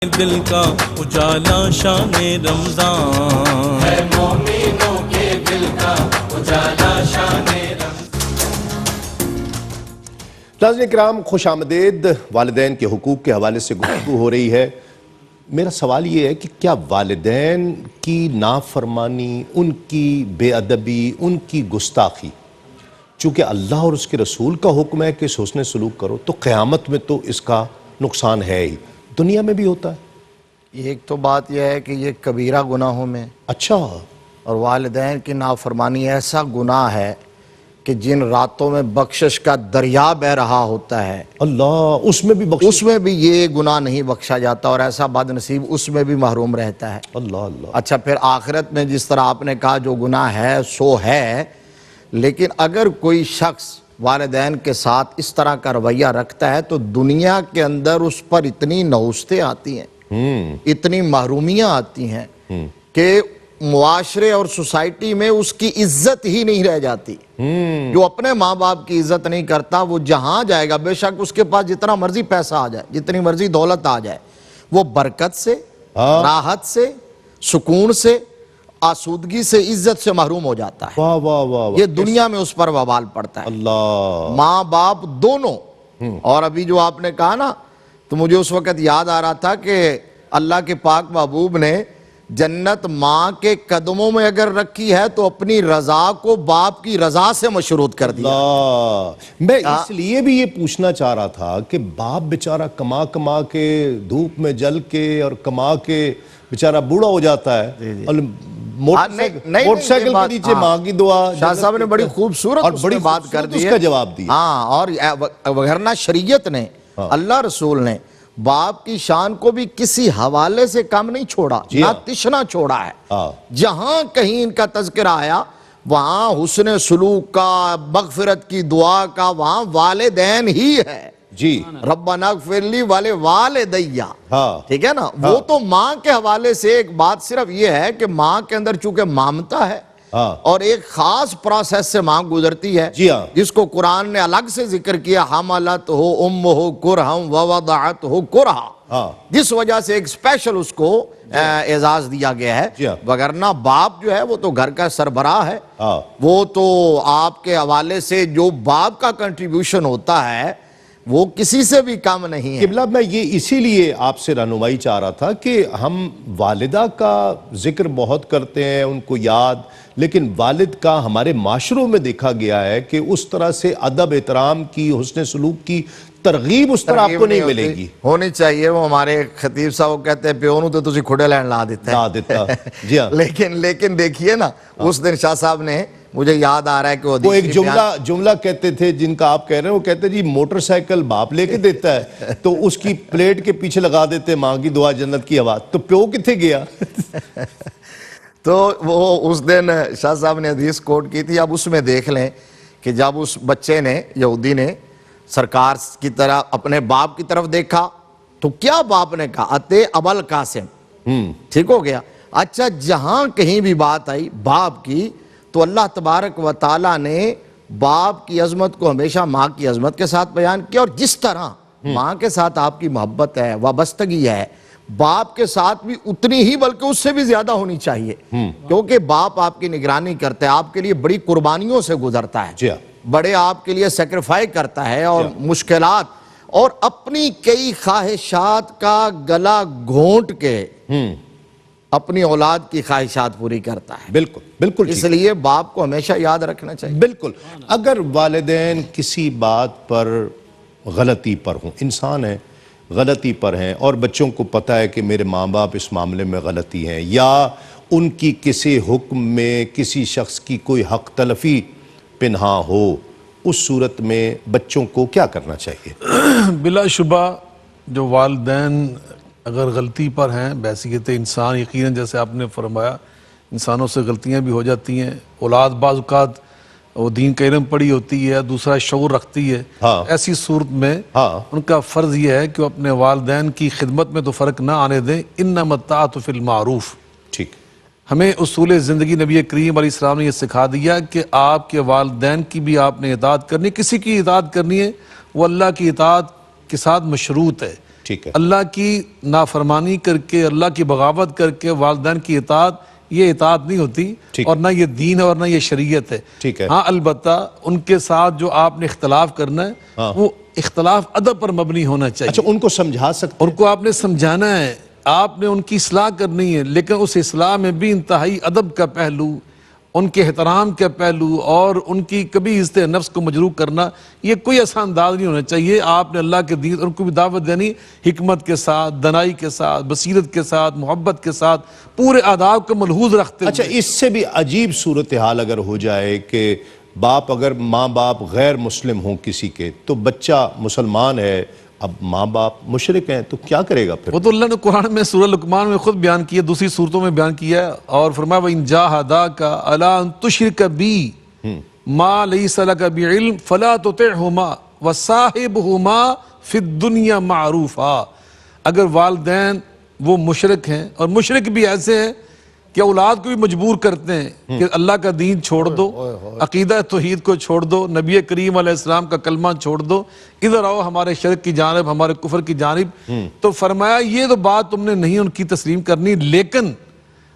دل کا اجالا شان رمضان ہے، مومنوں کے دل کا اجالا شان رمضان۔ ناظرین کرام خوش آمدید۔ والدین کے حقوق کے حوالے سے گفتگو ہو رہی ہے۔ میرا سوال یہ ہے کہ کیا والدین کی نافرمانی، ان کی بے ادبی، ان کی گستاخی، چونکہ اللہ اور اس کے رسول کا حکم ہے کہ اس حسن سلوک کرو، تو قیامت میں تو اس کا نقصان ہے ہی، دنیا میں بھی ہوتا ہے۔ ایک تو بات یہ ہے کہ یہ کبیرہ گناہوں میں، اچھا، اور والدین کی نافرمانی ایسا گناہ ہے کہ جن راتوں میں بخشش کا دریا بہہ رہا ہوتا ہے، اللہ اس میں بھی بخش، اس میں بھی یہ گناہ نہیں بخشا جاتا، اور ایسا بد نصیب اس میں بھی محروم رہتا ہے۔ اللہ اللہ۔ اچھا، پھر آخرت میں جس طرح آپ نے کہا جو گناہ ہے سو ہے، لیکن اگر کوئی شخص والدین کے ساتھ اس طرح کا رویہ رکھتا ہے تو دنیا کے اندر اس پر اتنی نحوستیں آتی ہیں، اتنی محرومیاں آتی ہیں کہ معاشرے اور سوسائٹی میں اس کی عزت ہی نہیں رہ جاتی۔ جو اپنے ماں باپ کی عزت نہیں کرتا وہ جہاں جائے گا، بے شک اس کے پاس جتنا مرضی پیسہ آ جائے، جتنی مرضی دولت آ جائے، وہ برکت سے، راحت سے، سکون سے، آسودگی سے، عزت سے محروم ہو جاتا ہے۔ واہ واہ واہ، یہ دنیا میں اس پر وبال پڑتا ہے، اللہ۔ ماں باپ دونوں۔ اور ابھی جو آپ نے کہا نا، تو مجھے اس وقت یاد آ رہا تھا کہ اللہ کے پاک محبوب نے جنت ماں کے قدموں میں اگر رکھی ہے تو اپنی رضا کو باپ کی رضا سے مشروط کر دیا۔ اللہ، میں اس لیے بھی یہ پوچھنا چاہ رہا تھا کہ باپ بیچارہ کما کما کے دھوپ میں جل کے اور کما کے بیچارہ بوڑھا ہو جاتا ہے، اور موٹر سائیکل کے نیچے ماں کی دعا۔ شاہ صاحب نے بڑی خوبصورت اور اس بڑی میں بات کر دی اس ہے، کا جواب دیا۔ ہاں، اور وگرنہ شریعت نے، اللہ رسول نے باپ کی شان کو بھی کسی حوالے سے کم نہیں چھوڑا، نہ تشنا چھوڑا ہے۔ جہاں کہیں ان کا تذکرہ آیا وہاں حسن سلوک کا، مغفرت کی دعا کا، وہاں والدین ہی ہے۔ جی، ربنا اغفر لی ولوالدی، ٹھیک ہے نا؟ وہ تو ماں کے حوالے سے ایک بات صرف یہ ہے کہ ماں کے اندر چونکہ مامتا ہے اور ایک خاص پروسیس سے ماں گزرتی ہے، جس کو قرآن نے الگ سے ذکر کیا، حملت ہو امہ کرہم ووضعت ہو کرہا، جس وجہ سے ایک اسپیشل اس کو اعزاز دیا گیا ہے۔ وگرنہ باپ جو ہے وہ تو گھر کا سربراہ ہے، وہ تو آپ کے حوالے سے جو باپ کا کنٹریبیوشن ہوتا ہے وہ کسی سے بھی کم نہیں ہے۔ قبلہ میں یہ اسی لیے آپ سے رہنمائی چاہ رہا تھا کہ ہم والدہ کا ذکر بہت کرتے ہیں، ان کو یاد، لیکن والد کا ہمارے معاشروں میں دیکھا گیا ہے کہ اس طرح سے ادب احترام کی، حسن سلوک کی ترغیب اس طرح آپ کو نہیں ملے گی، ہونی چاہیے۔ وہ ہمارے خطیب صاحب وہ کہتے ہیں پیونوں تو تسی کھڑے لین لا دیتا ہے، جی ہاں۔ لیکن دیکھیے نا، اس دن شاہ صاحب نے، مجھے یاد آ رہا ہے کہ وہ ایک جملہ کہتے تھے جن کا آپ کہہ رہے ہیں، وہ کہتے جی موٹر سائیکل باپ لے کے دیتا ہے تو اس کی پلیٹ کے پیچھے لگا دیتے ماں کی دعا جنت کی آواز، تو پیو کتنے گیا؟ تو وہ اس دن شاہ صاحب نے حدیث کوٹ کی تھی۔ اب اس میں دیکھ لیں کہ جب اس بچے نے، یہودی نے، سرکار کی طرح اپنے باپ کی طرف دیکھا تو کیا باپ نے کہا؟ اتے ابل قاسم، ٹھیک ہو گیا۔ اچھا، جہاں کہیں بھی بات آئی باپ کی تو اللہ تبارک و تعالیٰ نے باپ کی عظمت کو ہمیشہ ماں کی عظمت کے ساتھ بیان کیا، اور جس طرح ماں کے ساتھ آپ کی محبت ہے، وابستگی ہے، باپ کے ساتھ بھی اتنی ہی بلکہ اس سے بھی زیادہ ہونی چاہیے، کیونکہ باپ آپ کی نگرانی کرتا ہے، آپ کے لیے بڑی قربانیوں سے گزرتا ہے، بڑے آپ کے لیے سیکریفائی کرتا ہے، اور مشکلات اور اپنی کئی خواہشات کا گلا گھونٹ کے اپنی اولاد کی خواہشات پوری کرتا ہے۔ بالکل بالکل، اس لیے باپ کو ہمیشہ یاد رکھنا چاہیے۔ بالکل، اگر والدین کسی بات پر غلطی پر ہوں، انسان ہیں، غلطی پر ہیں، اور بچوں کو پتہ ہے کہ میرے ماں باپ اس معاملے میں غلطی ہیں، یا ان کی کسی حکم میں کسی شخص کی کوئی حق تلفی پنہاں ہو، اس صورت میں بچوں کو کیا کرنا چاہیے؟ بلا شبہ جو والدین اگر غلطی پر ہیں، بحیثیت انسان، یقیناً جیسے آپ نے فرمایا انسانوں سے غلطیاں بھی ہو جاتی ہیں، اولاد بعض اوقات وہ دین کا علم پڑی ہوتی ہے، دوسرا شعور رکھتی ہے، ایسی صورت میں ان کا فرض یہ ہے کہ وہ اپنے والدین کی خدمت میں تو فرق نہ آنے دیں۔ انما الطاعۃ فی المعروف، ٹھیک، ہمیں اصول زندگی نبی کریم علیہ السلام نے یہ سکھا دیا کہ آپ کے والدین کی بھی آپ نے اطاعت کرنی، کسی کی اطاعت کرنی ہے وہ اللہ کی اطاعت کے ساتھ مشروط ہے، ٹھیک ہے. اللہ کی نافرمانی کر کے، اللہ کی بغاوت کر کے والدین کی اطاعت، یہ اطاعت نہیں ہوتی اور نہ یہ دین ہے اور نہ یہ شریعت ہے. ٹھیک ہے. ہاں البتہ ان کے ساتھ جو آپ نے اختلاف کرنا ہے وہ اختلاف ادب پر مبنی ہونا چاہیے. اچھا ان کو سمجھا سکتے ان کو آپ نے سمجھانا ہے، آپ نے ان کی اصلاح کرنی ہے، لیکن اس اصلاح میں بھی انتہائی ادب کا پہلو، ان کے احترام کا پہلو اور ان کی کبھی عزت نفس کو مجروح کرنا، یہ کوئی آسان انداز نہیں ہونا چاہیے. آپ نے اللہ کے دین، ان کو بھی دعوت دینی حکمت کے ساتھ، دنائی کے ساتھ، بصیرت کے ساتھ، محبت کے ساتھ، پورے آداب کو ملحوظ رکھتے ہوئے. اچھا اس سے بھی عجیب صورتحال اگر ہو جائے کہ باپ، اگر ماں باپ غیر مسلم ہوں کسی کے، تو بچہ مسلمان ہے، اب ماں باپ مشرک ہیں، تو کیا کرے گا پھر؟ وہ تو اللہ نے قرآن میں سورہ لقمان میں خود بیان کیا، دوسری صورتوں میں بیان کیا ہے، اور فرمایا وَإِن جَاهَدَاكَ عَلَىٰ أَن تُشْرِكَ بِي مَا لَيْسَ لَكَ بِعِلْمٍ فَلَا تُطِعْهُمَا وَصَاحِبْهُمَا فِي الدُّنْيَا مَعْرُوفًا. اگر والدین وہ مشرک ہیں، اور مشرک بھی ایسے ہیں کہ اولاد کو بھی مجبور کرتے ہیں کہ اللہ کا دین چھوڑ دو، عقیدہ توحید کو چھوڑ دو، نبی کریم علیہ السلام کا کلمہ چھوڑ دو، ادھر آؤ ہمارے شرک کی جانب، ہمارے کفر کی جانب. تو فرمایا یہ تو بات تم نے نہیں ان کی تسلیم کرنی، لیکن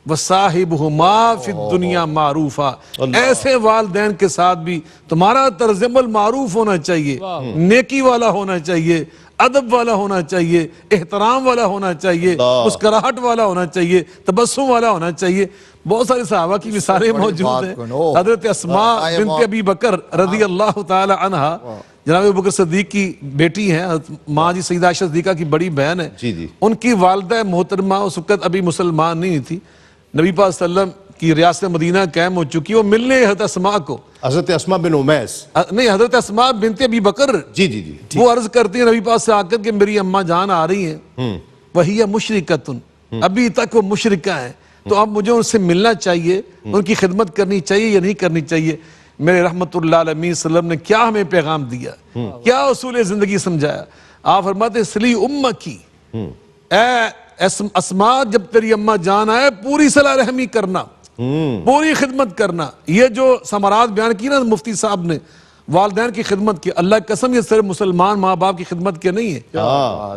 وَصَاحِبْهُمَا فِي الدُّنْيَا مَعْرُوفًا. ایسے والدین کے ساتھ بھی تمہارا طرز عمل معروف ہونا چاہیے، نیکی والا ہونا چاہیے، ادب والا ہونا چاہیے، احترام والا ہونا چاہیے، مسکراہٹ والا ہونا چاہیے، تبسم والا ہونا چاہیے. بہت سارے صحابہ کی مثالیں موجود ہیں. حضرت اسماء بنت ابی بکر رضی اللہ تعالی عنہا، جناب ابو بکر صدیق کی بیٹی ہیں، ماں جی سیدہ عائشہ صدیقہ کی بڑی بہن ہے. ان کی والدہ محترمہ اس وقت ابھی مسلمان نہیں تھی، نبی پاک صلی اللہ علیہ وسلم کی ریاست مدینہ قائم ہو چکی. وہ ملنے حضرت اسماء کو، حضرت اسماء بن امیس، نہیں حضرت اسماء بنت ابی بکر، جی جی جی، وہ عرض کرتی ہیں نبی پاک سے آ کر کہ میری اماں جان آ رہی ہیں، وہی مشرکتن، ابھی تک وہ مشرکہ ہیں، تو اب مجھے ان سے ملنا چاہیے، ان کی خدمت کرنی چاہیے یا نہیں کرنی چاہیے. میرے رحمت اللہ علیہ صلی اللہ علیہ وسلم نے کیا ہمیں پیغام دیا، کیا اصول زندگی سمجھایا. آپ فرماتے ہیں سلی امکی، اے اسماء جب تیری اماں جان آئے پوری صلح رحمی کرنا، پوری خدمت کرنا. یہ جو ثمرات بیان کی نا مفتی صاحب نے والدین کی خدمت کی، اللہ کی قسم یہ صرف مسلمان ماں باپ کی خدمت کے نہیں ہے،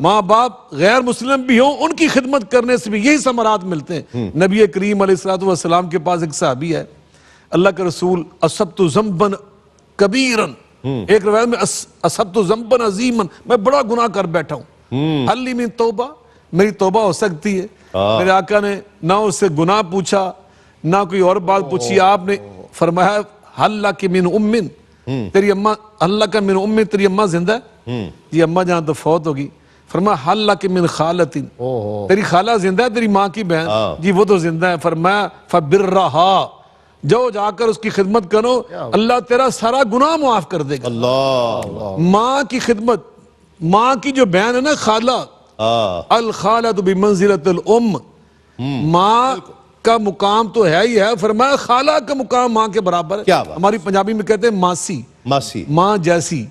ماں باپ غیر مسلم بھی ہوں ان کی خدمت کرنے سے بھی یہی ثمرات ملتے ہیں. نبی کریم علیہ السلام کے پاس ایک صحابی ہے، اللہ کے رسول اصبت ذنبا کبیرا، ایک روایت میں اصبت ذنبا عظیما، میں بڑا گناہ کر بیٹھا ہوں، حل لی من توبہ، میری توبہ ہو سکتی ہے. میرے آقا نے نہ اس سے گناہ پوچھا نہ کوئی اور بات پوچھی، آپ نے فرمایا حل لک من امن، تیری اماں، اللہ کا من امن، تیری اماں زندہ ہے؟ جی اماں جہاں تو فوت ہوگی. فرمایا حل لک من خالت، تیری خالہ زندہ ہے، تیری ماں کی بہن؟ جی وہ تو زندہ ہے. فرمایا فبرہا، جو جا کر اس کی خدمت کرو، اللہ تیرا سارا گناہ معاف کر دے گا. ماں کی خدمت، ماں کی جو بہن ہے نا خالہ، الخالۃ بمنزلۃ الام، ماں کا مقام تو ہے ہی ہے. فرمایا خالہ کا مقام ماں کے برابر ہے. ہماری پنجابی میں کہتے ہیں ماسی، ماسی، ماں جیسی،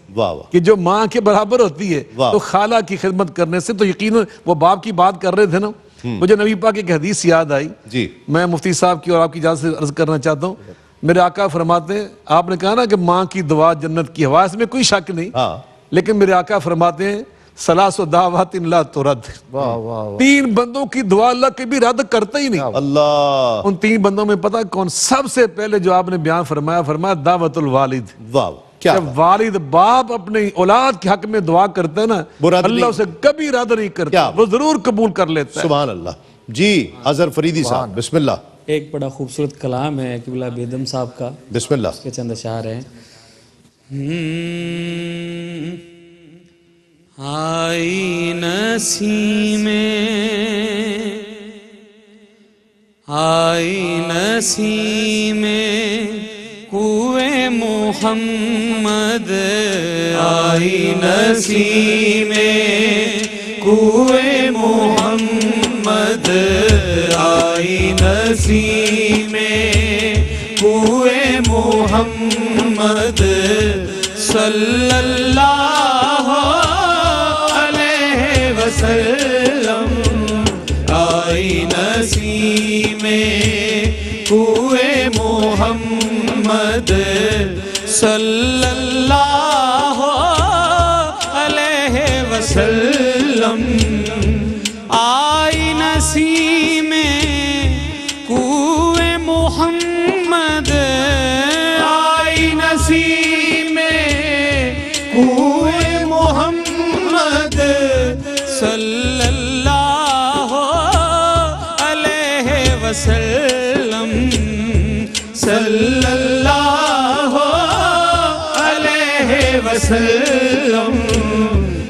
کہ جو ماں کے برابر ہوتی ہے. تو خالہ کی خدمت کرنے سے تو یقیناً وہ باپ کی بات کر رہے تھے نا. مجھے نبی پاک کی ایک حدیث یاد آئی، میں مفتی صاحب کی اور آپ کی اجازت سے عرض کرنا چاہتا ہوں. میرے آقا فرماتے ہیں، آپ نے کہا نا کہ ماں کی دعا جنت کی ہوا، اس میں کوئی شک نہیں، لیکن میرے آقا فرماتے ہیں ثلاث دعوات لا ترد، تین بندوں کی دعا اللہ کبھی رد کرتا ہی نہیں. اللہ، ان تین بندوں میں پتہ کون سب سے پہلے جو آپ نے بیان فرمایا، فرمایا دعوت الوالد. جب والد باپ اپنے اولاد کے حق میں دعا کرتا ہے نا، اللہ اسے کبھی رد نہیں کرتا، وہ ضرور قبول کر لیتا ہے. سبحان اللہ. جی اظہر فریدی صاحب بسم اللہ. ایک بڑا خوبصورت کلام ہے قبلہ بیدم صاحب کا، بسم اللہ. اس کے چند اشعار ہیں. آئی نسیم، آئی نسیم کوئے محمد، آئی نسیم کوئے محمد، آئی نسیم کوئے محمد صلی اللہ علیہ وسلم، آئی نسیم کوئے محمد صلی اللہ علیہ وسلم. نسیم کوئے محمد آئی نسیم کوئے محمد صلی اللہ علیہ وسلم صلی اللہ علیہ وسلم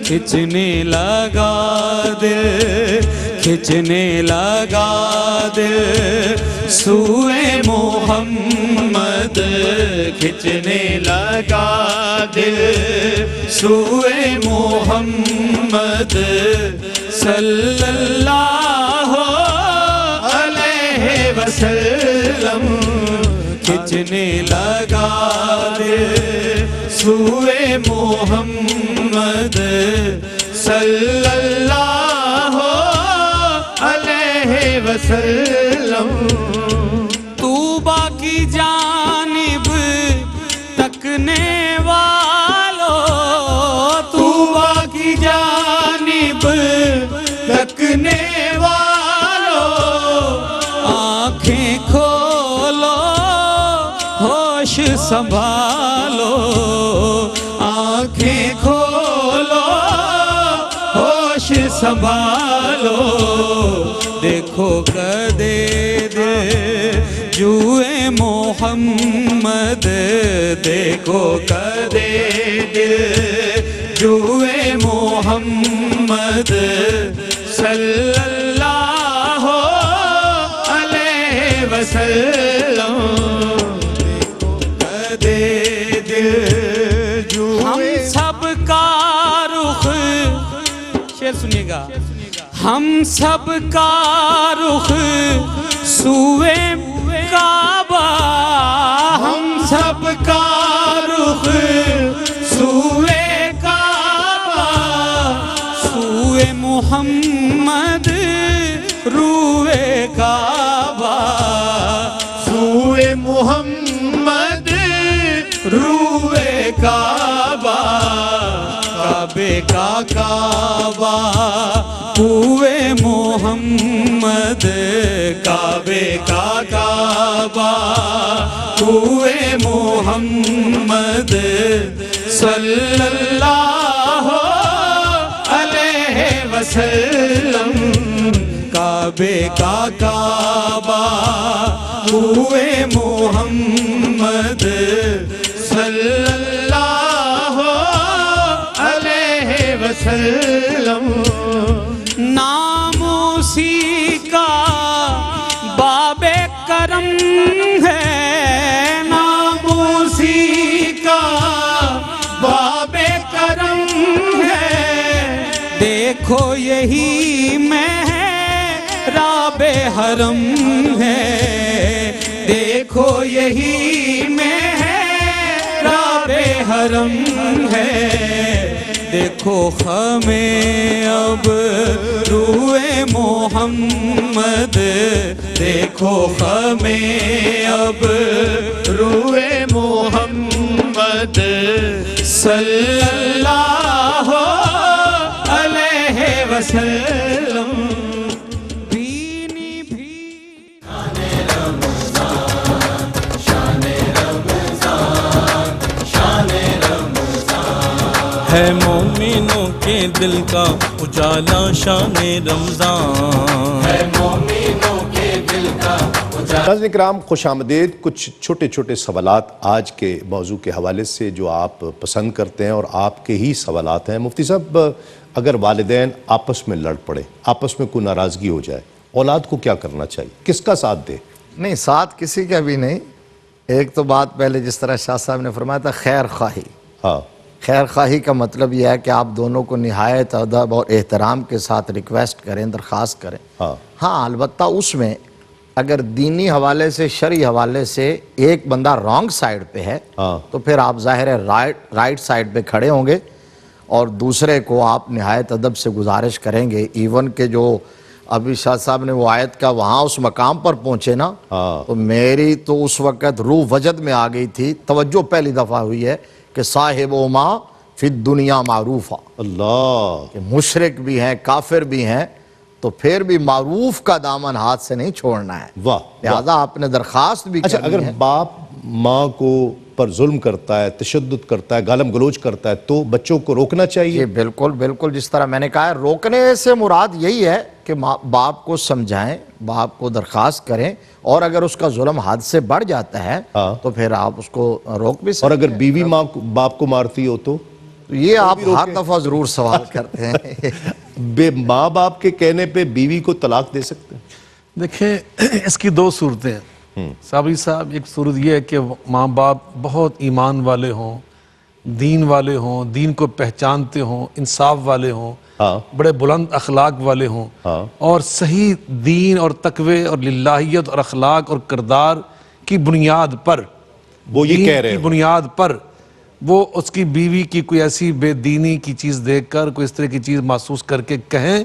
کھچنے لگا دل کھچنے لگا دل سوئے محمد کھچنے لگا دل سوئے محمد صلی اللہ علیہ وسلم کھچنے لگا دل سوئے محمد صلی اللہ علیہ وسلم طوبہ کی جانب تکنے والو طوبہ کی جانب تکنے والو آنکھیں کھولو ہوش سنبھالو آنکھیں کھولو ہوش سنبھالو دیکھو کدے دے جوئے محمد دیکھو کدے دل جوئے محمد صلی اللہ علیہ وسلم کدے دل ہم سب کا رخ شعر سنیے گا ہم سب کا رخ سوئے کعبہ ہم سب کا رخ سوئے کعبہ سوئے محمد روئے کعبہ سوئے محمد روئے کعبہ کعبے کا کعبہ ہوئے محمد کعبے کا کعبہ ہوئے محمد صلی اللہ علیہ وسلم کعبے کا کعبہ ہوئے محمد صلی اللہ علیہ وسلم نام اسی کا باب کرم ہے نام اسی کا باب کرم ہے دیکھو یہی محراب حرم ہے دیکھو یہی محراب حرم ہے دیکھو خمیں اب روئے محمد دیکھو خمیں اب روئے محمد صلی اللہ علیہ وسلم بینی بھی ہے مومنوں کے دل کا اجالا شان رمضان ہے مومنوں کے دل کا ناظرین اکرام خوش آمدید. کچھ چھوٹے چھوٹے سوالات آج کے موضوع کے حوالے سے جو آپ پسند کرتے ہیں اور آپ کے ہی سوالات ہیں. مفتی صاحب، اگر والدین آپس میں لڑ پڑے، آپس میں کوئی ناراضگی ہو جائے، اولاد کو کیا کرنا چاہیے؟ کس کا ساتھ دے؟ نہیں، ساتھ کسی کا بھی نہیں. ایک تو بات پہلے جس طرح شاہ صاحب نے فرمایا تھا، خیر خواہی. ہاں، خیر خواہی کا مطلب یہ ہے کہ آپ دونوں کو نہایت ادب اور احترام کے ساتھ ریکویسٹ کریں، درخواست کریں. ہاں البتہ اس میں اگر دینی حوالے سے، شرعی حوالے سے ایک بندہ رانگ سائیڈ پہ ہے تو پھر آپ ظاہر ہے رائٹ سائیڈ پہ کھڑے ہوں گے اور دوسرے کو آپ نہایت ادب سے گزارش کریں گے. ایون کہ جو ابھی شاہ صاحب نے وہ آیت کا وہاں اس مقام پر پہنچے نا، تو میری تو اس وقت روح وجد میں آ گئی تھی. توجہ پہلی دفعہ ہوئی ہے کہ صاحب و ما فی الدنیا معروفہ، اللہ، کہ مشرک بھی ہیں، کافر بھی ہیں، تو پھر بھی معروف کا دامن ہاتھ سے نہیں چھوڑنا ہے. واہ. لہذا آپ نے درخواست بھی اچھا، کرنی اگر ہے. باپ ماں کو پر ظلم کرتا ہے، تشدد کرتا ہے، گالم گلوچ کرتا ہے، تو بچوں کو روکنا چاہیے. جی بالکل بالکل، جس طرح میں نے کہا ہے، روکنے سے مراد یہی ہے کہ باپ کو سمجھائیں، باپ کو درخواست کریں، اور اگر اس کا ظلم حد سے بڑھ جاتا ہے تو پھر آپ اس کو روک بھی سکتے اور ہیں. اگر بیوی ماں باپ کو مارتی ہو تو یہ آپ ہر دفعہ ضرور سوال کرتے ہیں. بے ماں باپ کے کہنے پہ بیوی کو طلاق دے سکتے ہیں؟ دیکھیں اس کی دو صورتیں ہیں صابری صاحب. ایک صورت یہ ہے کہ ماں باپ بہت ایمان والے ہوں، دین والے ہوں، دین کو پہچانتے ہوں، انصاف والے ہوں، بڑے بلند اخلاق والے ہوں، اور صحیح دین اور تقوی اور للہیت اور اخلاق اور کردار کی بنیاد پر، وہ یہ کہہ رہے کی ہو بنیاد پر وہ اس کی بیوی کی کوئی ایسی بے دینی کی چیز دیکھ کر، کوئی اس طرح کی چیز محسوس کر کے کہیں،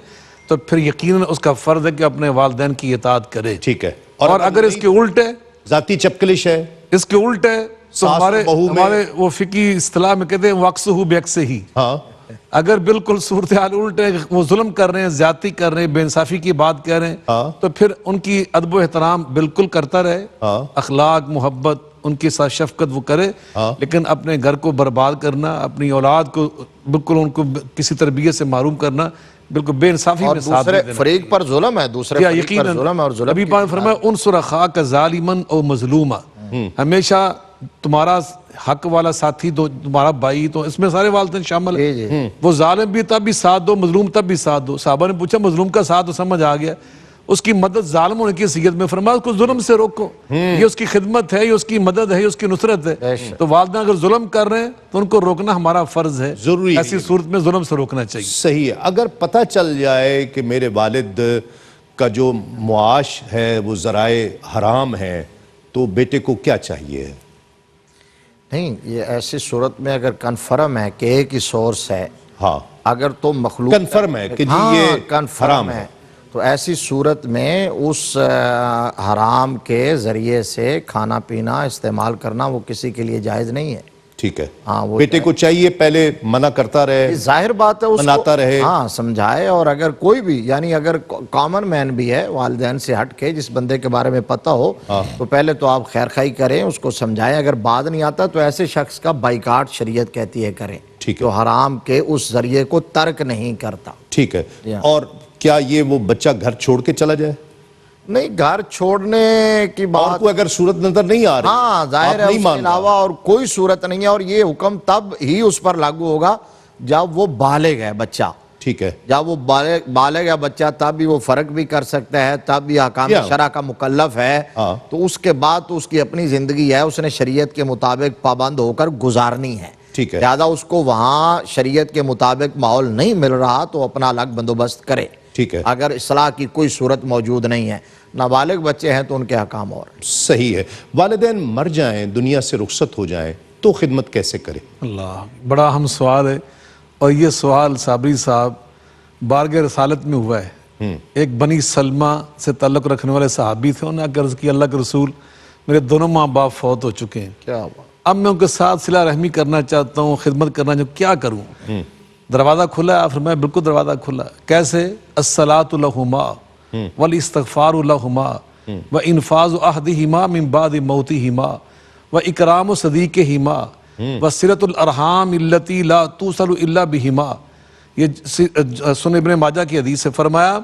تو پھر یقیناً اس کا فرض ہے کہ اپنے والدین کی اطاعت کرے. ٹھیک ہے. اور اگر اس کے الٹ ہے، ذاتی چپکلش ہے، اس کے الٹ ہے، تو ہمارے وہ فقہی اصطلاح میں کہتے ہیں وَأَقْصُهُ بِعَكْسِهِ. ہاں، اگر بالکل صورتحال الٹ ہے، وہ ظلم کر رہے ہیں، زیادتی کر رہے ہیں، بے انصافی کی بات کہہ رہے ہیں، تو پھر ان کی ادب و احترام بالکل کرتا رہے، اخلاق محبت ان کے ساتھ شفقت وہ کرے، لیکن اپنے گھر کو برباد کرنا، اپنی اولاد کو بالکل ان کو کسی تربیت سے محروم کرنا، بالکل بے انصافی اور میں ساتھ دوسرے فریق پر ظلم ہے، دوسرے فریق پر ظلم ہے. اور ظلم ابھی پاک فرمایا انصر اخاک ظالما او مظلوما. ہمیشہ تمہارا حق والا ساتھی تو تمہارا بھائی، تو اس میں سارے والدین شامل ہیں. وہ ظالم بھی تب بھی ساتھ دو، مظلوم تب بھی ساتھ دو. صحابہ نے پوچھا مظلوم کا ساتھ تو سمجھ آ گیا، اس کی مدد ظالم ہونے کی صیغت میں فرمایا اس کو ظلم سے روکو. یہ اس کی خدمت ہے، یہ اس کی مدد ہے، یہ اس کی نصرت ہے. تو والدین اگر ظلم کر رہے ہیں تو ان کو روکنا ہمارا فرض ہے. ضروری ایسی صورت میں ظلم سے روکنا چاہیے. صحیح ہے. اگر پتہ چل جائے کہ میرے والد کا جو معاش ہے وہ ذرائع حرام ہے، تو بیٹے کو کیا چاہیے؟ نہیں، یہ ایسی صورت میں اگر کنفرم ہے کہ ایک ہی سورس ہے، ہاں اگر تو مخلوق کنفرم ہے کہ جی یہ حرام ہے، تو ایسی صورت میں اس حرام کے ذریعے سے کھانا پینا استعمال کرنا وہ کسی کے لیے جائز نہیں ہے. ٹھیک ہے. ہاں، وہ بیٹے کو چاہیے پہلے منع کرتا رہے، ظاہر بات ہے، اس مناتا رہے، ہاں سمجھائے. اور اگر کوئی بھی، یعنی اگر کامن مین بھی ہے والدین سے ہٹ کے، جس بندے کے بارے میں پتہ ہو، تو پہلے تو آپ خیر خواہی کریں، اس کو سمجھائیں. اگر بات نہیں آتا تو ایسے شخص کا بائیکاٹ شریعت کہتی ہے کریں، جو حرام کے اس ذریعے کو ترک نہیں کرتا. ٹھیک ہے. اور کیا یہ وہ بچہ گھر چھوڑ کے چلا جائے؟ نہیں، گھر چھوڑنے کی اور بات کوئی اگر صورت نظر نہیں آ رہی، ہاں ظاہر ہے، اس کے علاوہ اور کوئی صورت نہیں ہے. اور یہ حکم تب ہی اس پر لاگو ہوگا جب وہ بالغ ہے بچہ. ٹھیک ہے. جب وہ بالغ ہے بچہ، تب بھی وہ فرق بھی کر سکتا ہے، تب بھی احکام شرع کا مکلف ہے. تو اس کے بعد تو اس کی اپنی زندگی ہے، اس نے شریعت کے مطابق پابند ہو کر گزارنی ہے. ٹھیک ہے. لہٰذا اس کو وہاں شریعت کے مطابق ماحول نہیں مل رہا تو اپنا الگ بندوبست کرے. ٹھیک ہے. اگر اصلاح کی کوئی صورت موجود نہیں ہے، نابالغ بچے ہیں تو ان کے احکام اور. صحیح ہے. والدین مر جائیں، دنیا سے رخصت ہو جائیں، تو خدمت کیسے کرے؟ اللہ، بڑا اہم سوال ہے. اور یہ سوال صابری صاحب بارگاہ رسالت میں ہوا ہے. ایک بنی سلمہ سے تعلق رکھنے والے صحابی تھے، انہوں نے عرض کی اللہ کے رسول میرے دونوں ماں باپ فوت ہو چکے ہیں، کیا ہوا؟ اب میں ان کے ساتھ صلہ رحمی کرنا چاہتا ہوں، خدمت کرنا چاہتا ہوں، کیا کروں؟ دروازہ کھلا ہے. آپ فرمایا بالکل دروازہ کھلا. کیسے؟ الصلاۃ لہما والاستغفار لہما وانفاذ عہدہما من بعد موتہما واکرام صدیقہما وصلۃ الارحام التی لا توصل الا بہما. یہ سنن ابن ماجہ کی حدیث سے فرمایا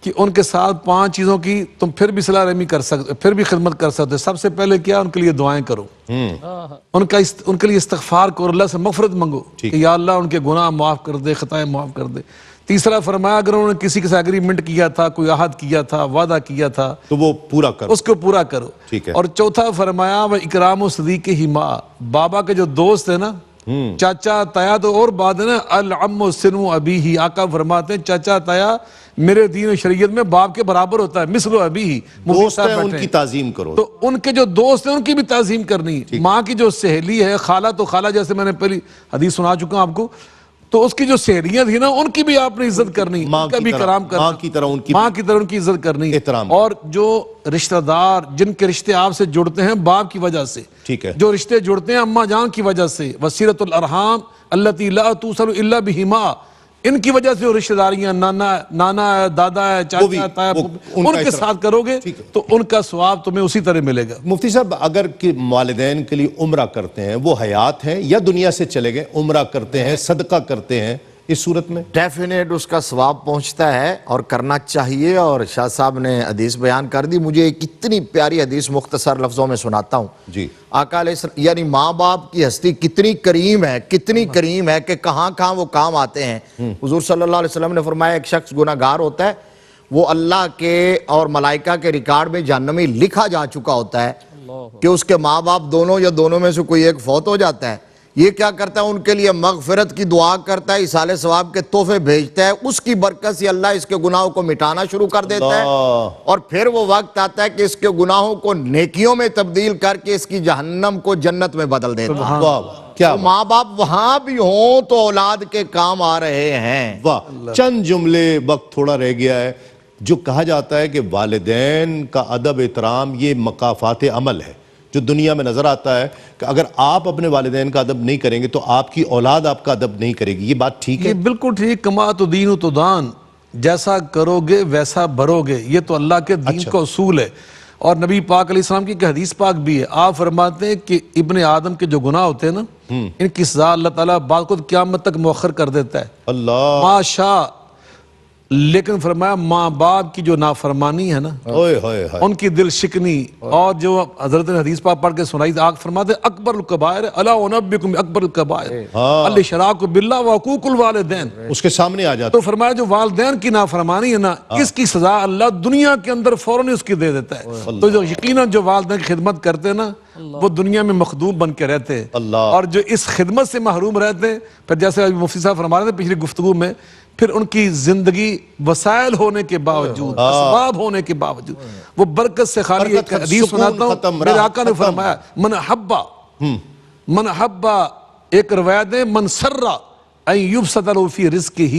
کہ ان کے ساتھ 5 چیزوں کی تم پھر بھی صلہ رحمی کر سکتے، پھر بھی خدمت کر سکتے. سب سے پہلے کیا؟ ان کے لیے دعائیں کرو، ان کے لیے استغفار کرو، اللہ سے مغفرت منگو کہ یا اللہ ان کے گناہ معاف کر دے، خطائیں معاف کر دے. تیسرا فرمایا اگر انہوں نے کسی کے ساتھ اگریمنٹ کیا تھا، کوئی عہد کیا تھا، وعدہ کیا تھا، تو وہ پورا کرو، اس کو پورا کرو. ٹھیک ہے. اور چوتھا فرمایا وہ اکرام و صدیقہما، بابا کے جو دوست ہیں نا، چاچا تایا تو اور بات ہے نا، العم و سنو ابی ہی. آقا فرماتے ہیں چاچا تایا میرے دین و شریعت میں باپ کے برابر ہوتا ہے، مثل ابی ہی. دوست ہیں ان کی تعظیم کرو. تو ان کے جو دوست ہیں ان کی بھی تعظیم کرنی. ماں کی جو سہیلی ہے، خالہ تو خالہ، جیسے میں نے پہلی حدیث سنا چکا ہوں آپ کو، تو اس کی جو سہیلیاں تھی نا ان کی بھی آپ نے عزت کرنی، ان کا بھی کرام کرنا، ماں کی طرح ان کی عزت کرنی، احترام. اور جو رشتہ دار جن کے رشتے آپ سے جڑتے ہیں باپ کی وجہ سے، ٹھیک ہے، جو رشتے جڑتے ہیں اماں جان کی وجہ سے، وصیلۃ الارحام التی لا توصل الا بہما، ان کی وجہ سے وہ رشتہ داریاں نانا ہے، دادا ہے، وہ بھی- چاچا تایا، وہ ان کا ان کے احترام. ساتھ کرو گے ٹھیک ہے. تو ان کا ثواب تمہیں اسی طرح ملے گا. مفتی صاحب اگر کہ والدین کے لیے عمرہ کرتے ہیں وہ حیات ہیں یا دنیا سے چلے گئے، عمرہ کرتے ہیں صدقہ کرتے ہیں اس صورت میں؟ ڈیفینیٹ اس کا ثواب پہنچتا ہے اور کرنا چاہیے. اور شاہ صاحب نے حدیث بیان کر دی. مجھے ایک اتنی پیاری حدیث مختصر لفظوں میں سناتا ہوں. جی. آقا علیہ السلام یعنی ماں باپ کی ہستی کتنی کریم ہے کہ کہاں کہاں وہ کام آتے ہیں. حضور صلی اللہ علیہ وسلم نے فرمایا ایک شخص گناہ گار ہوتا ہے، وہ اللہ کے اور ملائکہ کے ریکارڈ میں جہنمی لکھا جا چکا ہوتا ہے کہ اس کے ماں باپ دونوں یا دونوں میں سے کوئی ایک فوت ہو جاتا ہے. یہ کیا کرتا ہے؟ ان کے لیے مغفرت کی دعا کرتا ہے، ایصال ثواب کے تحفے بھیجتا ہے. اس کی برکت سے اللہ اس کے گناہوں کو مٹانا شروع کر دیتا ہے، اور پھر وہ وقت آتا ہے کہ اس کے گناہوں کو نیکیوں میں تبدیل کر کے اس کی جہنم کو جنت میں بدل دیتا ہے. واہ کیا تو ماں باپ وہاں بھی ہوں تو اولاد کے کام آ رہے ہیں. واہ. چند جملے، وقت تھوڑا رہ گیا ہے. جو کہا جاتا ہے کہ والدین کا ادب احترام یہ مقافات عمل ہے جو دنیا میں نظر آتا ہے کہ اگر آپ اپنے والدین کا ادب نہیں کریں گے تو آپ کی اولاد آپ کا ادب نہیں کرے گی. یہ بات ٹھیک ہے؟ یہ بالکل ٹھیک. کما تو دین و تو دان، جیسا کرو گے ویسا بھرو گے. یہ تو اللہ کے دین کا اصول ہے. اور نبی پاک علیہ السلام کی ایک حدیث پاک بھی ہے. آپ فرماتے ہیں کہ ابن آدم کے جو گناہ ہوتے ہیں نا، ان کی سزا اللہ تعالیٰ بعض کو قیامت تک مؤخر کر دیتا ہے. اللہ. ما شاء. لیکن فرمایا ماں باپ کی جو نافرمانی ہے نا، اوئے ہوئے ہوئے. ان کی دل شکنی، اور جو حضرت نے حدیث پاک پڑھ کے سنائی، آگ فرماتے ہیں اکبر الکبائر الا انبئکم اکبر الکبائر الاشراک باللہ وعقوق الوالدین. اس کے سامنے آ جاتا. تو فرمایا جو والدین کی نافرمانی ہے نا، اس کی سزا اللہ دنیا کے اندر فوراً اس کی دے دیتا ہے. تو جو یقیناً جو والدین کی خدمت کرتے ہیں نا، وہ دنیا میں مخدوم بن کے رہتے ہیں. اور جو اس خدمت سے محروم رہتے ہیں، پھر جیسے مفتی صاحب فرما رہے تھے پچھلی گفتگو میں، پھر ان کی زندگی وسائل ہونے کے باوجود، اسباب ہونے کے باوجود، وہ برکت سے خالی. ایک حدیث سناتا ہوں، میرے آقا نے فرمایا من حبا، ایک روایت ہے من سرّا ان یبسط له فی رزقہ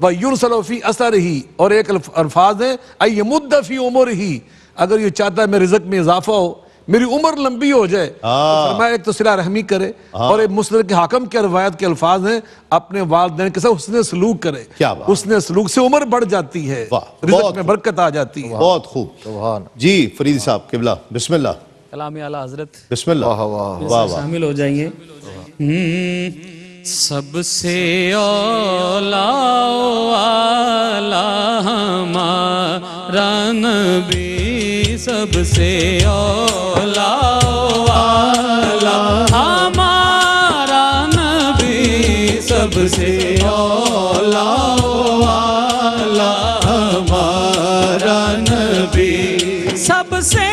وینسل فی اثرہ، اور ایک الفاظ ہے ان یمد فی عمرہ، اگر یہ چاہتا ہے میرے رزق میں اضافہ ہو، میری عمر لمبی ہو جائے، تو فرمایا ایک تو صلہ رحمی کرے، اور ایک مسند کے حاکم کے روایت کے الفاظ ہیں اپنے والدین کے ساتھ حسن سلوک کرے. حسن سلوک سے عمر بڑھ جاتی ہے، رزق میں برکت آ جاتی ہے. بہت خوب. جی فرید صاحب قبلہ بسم اللہ. کلام اعلیٰ حضرت بسم اللہ. اس میں شامل ہو جائیں گے. سب سے اولا والا ہمارا نبی، سب سے اولا والا ہمارا نبی، سب سے اولا والا ہمارا نبی، سب سے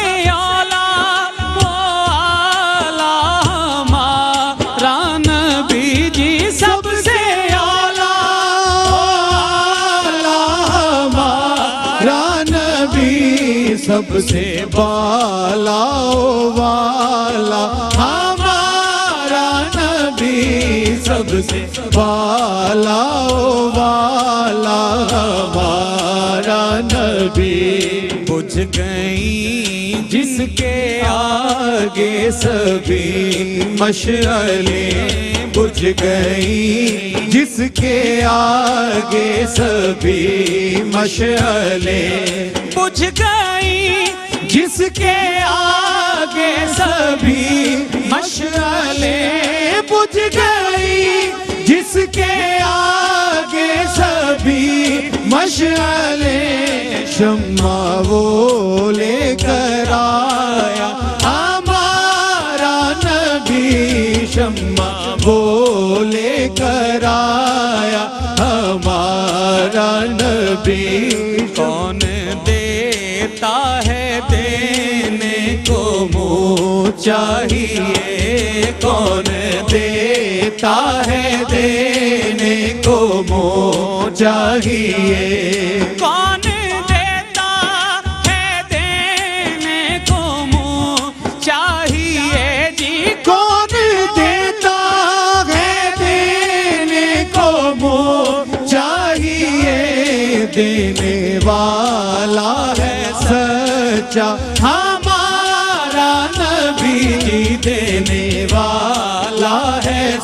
سب سے بالا والا ہمارا نبی، سب سے بالا والا ہمارا نبی. بجھ گئی جس کے آگے سبھی مشعلیں، بجھ گئی جس کے آگے سبھی مشعلیں، بجھ گئی جس کے آگے سبھی مشعلیں، بجھ گئی جس کے آگے سبھی مشعلیں، شمع وہ لے کر آیا ہمارا نبی، شمع وہ لے کر آیا ہمارا نبی. کون دیتا ہے دینے کو منہ چاہیے، کون دیتا ہے دینے کو منہ چاہیے، کون دیتا ہے دینے کو منہ چاہیے جی، کون دیتا ہے دینے کو منہ چاہیے، دینے والا ہے سچا ہمارا نبی، دینے والا ہے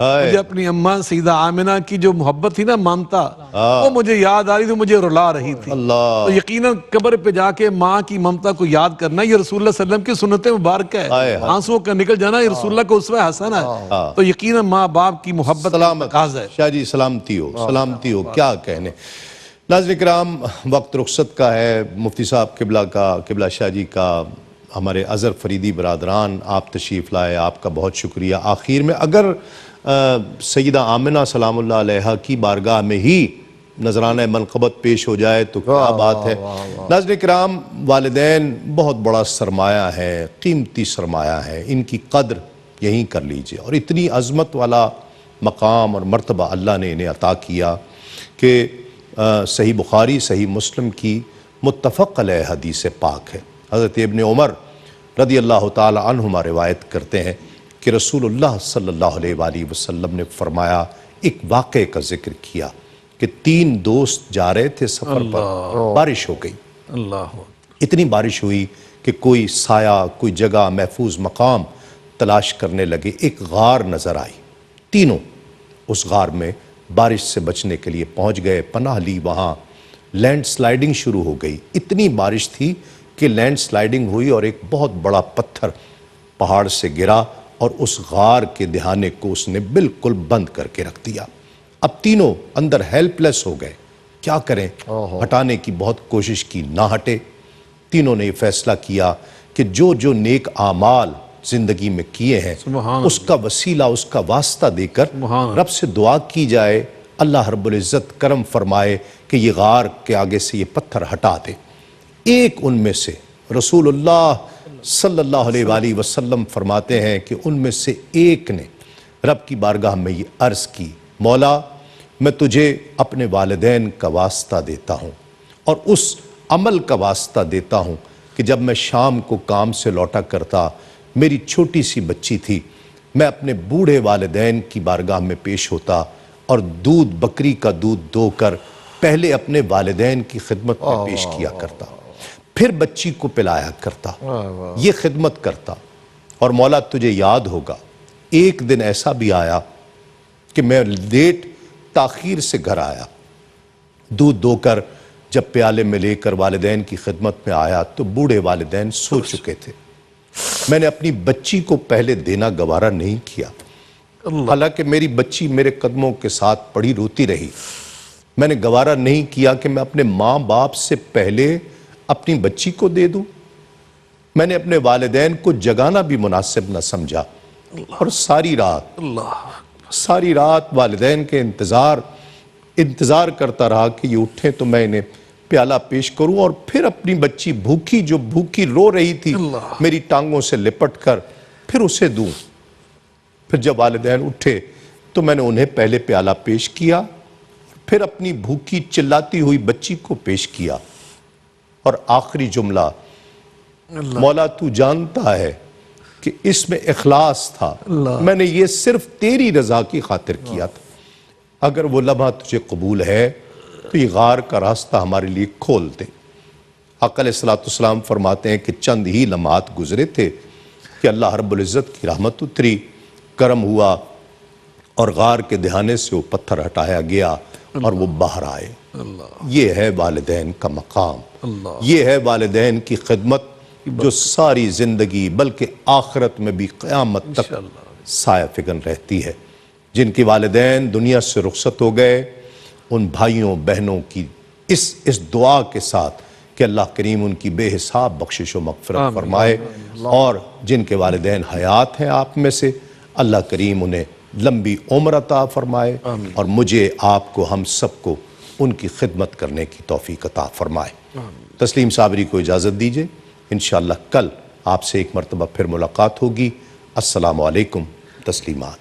مجھے اپنی اماں سیدہ آمنہ کی جو محبت تھی نا، مامتا، وہ مجھے یاد آ رہی تھی، مجھے رلا رہی تھی. اللہ. تو یقیناً قبر پہ جا کے ماں کی ممتا کو یاد کرنا یہ رسول اللہ صلی اللہ علیہ وسلم کی سنت مبارک ہے. آنسوں کا نکل جانا یہ رسول اللہ کو اسوہ حسنہ ہے. تو یقیناً ماں باپ کی محبت کا تقاضا ہے. شاہ جی سلامتی ہو، سلامتی ہو، کیا کہنے. ناظرین کرام، وقت رخصت کا ہے. مفتی صاحب قبلہ کا، قبلہ شاہ جی کا، ہمارے اظہر فریدی برادران، آپ تشریف لائے، آپ کا بہت شکریہ. آخر میں اگر سیدہ آمنہ سلام اللہ علیہا کی بارگاہ میں ہی نذرانہ منقبت پیش ہو جائے تو کیا بات ہے. ناظرین کرام، والدین بہت بڑا سرمایہ ہے، قیمتی سرمایہ ہے. ان کی قدر یہیں کر لیجئے. اور اتنی عظمت والا مقام اور مرتبہ اللہ نے انہیں عطا کیا کہ صحیح بخاری، صحیح مسلم کی متفق علیہ حدیث پاک ہے. حضرت ابن عمر رضی اللہ تعالی عنہما روایت کرتے ہیں کہ رسول اللہ صلی اللہ علیہ وآلہ وسلم نے فرمایا، ایک واقعے کا ذکر کیا کہ 3 دوست جا رہے تھے سفر پر، بارش ہو گئی. اللہ اتنی بارش ہوئی کہ کوئی سایہ، کوئی جگہ، محفوظ مقام تلاش کرنے لگے. ایک غار نظر آئی. تینوں اس غار میں بارش سے بچنے کے لیے پہنچ گئے، پناہ لی. وہاں لینڈ سلائیڈنگ شروع ہو گئی. اتنی بارش تھی کہ لینڈ سلائیڈنگ ہوئی اور ایک بہت بڑا پتھر پہاڑ سے گرا اور اس غار کے دہانے کو اس نے بالکل بند کر کے رکھ دیا. اب تینوں اندر ہیلپ لیس ہو گئے. کیا کریں؟ ہٹانے کی بہت کوشش کی، نہ ہٹے. تینوں نے یہ فیصلہ کیا کہ جو جو نیک اعمال زندگی میں کیے ہیں اس کا وسیلہ، اس کا واسطہ دے کر رب سے دعا کی جائے، اللہ رب العزت کرم فرمائے کہ یہ غار کے آگے سے یہ پتھر ہٹا دے. ایک ان میں سے رسول اللہ صلی اللہ علیہ وآلہ وسلم فرماتے ہیں کہ ان میں سے ایک نے رب کی بارگاہ میں یہ عرض کی، مولا میں تجھے اپنے والدین کا واسطہ دیتا ہوں اور اس عمل کا واسطہ دیتا ہوں کہ جب میں شام کو کام سے لوٹا کرتا، میری چھوٹی سی بچی تھی، میں اپنے بوڑھے والدین کی بارگاہ میں پیش ہوتا اور دودھ، بکری کا دودھ دو کر پہلے اپنے والدین کی خدمت میں پیش کیا کرتا، پھر بچی کو پلایا کرتا، یہ خدمت کرتا. اور مولا تجھے یاد ہوگا ایک دن ایسا بھی آیا کہ میں لیٹ تاخیر سے گھر آیا، دودھ دو کر جب پیالے میں لے کر والدین کی خدمت میں آیا تو بوڑھے والدین سو چکے تھے. میں نے اپنی بچی کو پہلے دینا گوارا نہیں کیا، حالانکہ میری بچی میرے قدموں کے ساتھ پڑی روتی رہی. میں نے گوارا نہیں کیا کہ میں اپنے ماں باپ سے پہلے اپنی بچی کو دے دوں. میں نے اپنے والدین کو جگانا بھی مناسب نہ سمجھا اور ساری رات والدین کے انتظار کرتا رہا کہ یہ اٹھیں تو میں انہیں پیالہ پیش کروں اور پھر اپنی بچی بھوکی، جو بھوکی رو رہی تھی، میری ٹانگوں سے لپٹ کر پھر اسے دوں. پھر جب والدین اٹھے تو میں نے انہیں پہلے پیالہ پیش کیا، پھر اپنی بھوکی چلاتی ہوئی بچی کو پیش کیا اور آخری جملہ، مولا تو جانتا ہے کہ اس میں اخلاص تھا، میں نے یہ صرف تیری رضا کی خاطر کیا تھا. اگر وہ لمحہ تجھے قبول ہے تو یہ غار کا راستہ ہمارے لیے کھول دے. آقا علیہ السلام فرماتے ہیں کہ چند ہی لمحات گزرے تھے کہ اللہ رب العزت کی رحمت اتری، کرم ہوا اور غار کے دہانے سے وہ پتھر ہٹایا گیا اور وہ باہر آئے. یہ ہے والدین کا مقام، یہ ہے والدین کی خدمت جو ساری زندگی بلکہ آخرت میں بھی قیامت تک سایہ فگن رہتی ہے. جن کے والدین دنیا سے رخصت ہو گئے، ان بھائیوں بہنوں کی اس دعا کے ساتھ کہ اللہ کریم ان کی بے حساب بخشش و مغفرت فرمائے، اور جن کے والدین حیات ہیں آپ میں سے، اللہ کریم انہیں لمبی عمر عطا فرمائے اور مجھے، آپ کو، ہم سب کو ان کی خدمت کرنے کی توفیق عطا فرمائے. تسلیم صابری کو اجازت دیجئے، انشاءاللہ کل آپ سے ایک مرتبہ پھر ملاقات ہوگی. السلام علیکم. تسلیمات.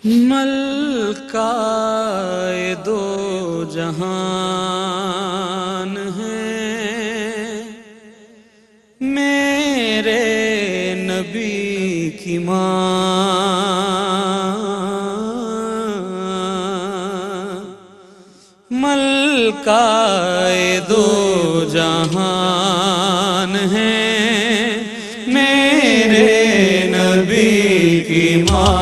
ملکہ دو جہان ہے میرے نبی کی ماں، ملکہ دو جہان ہے میرے نبی کی ماں.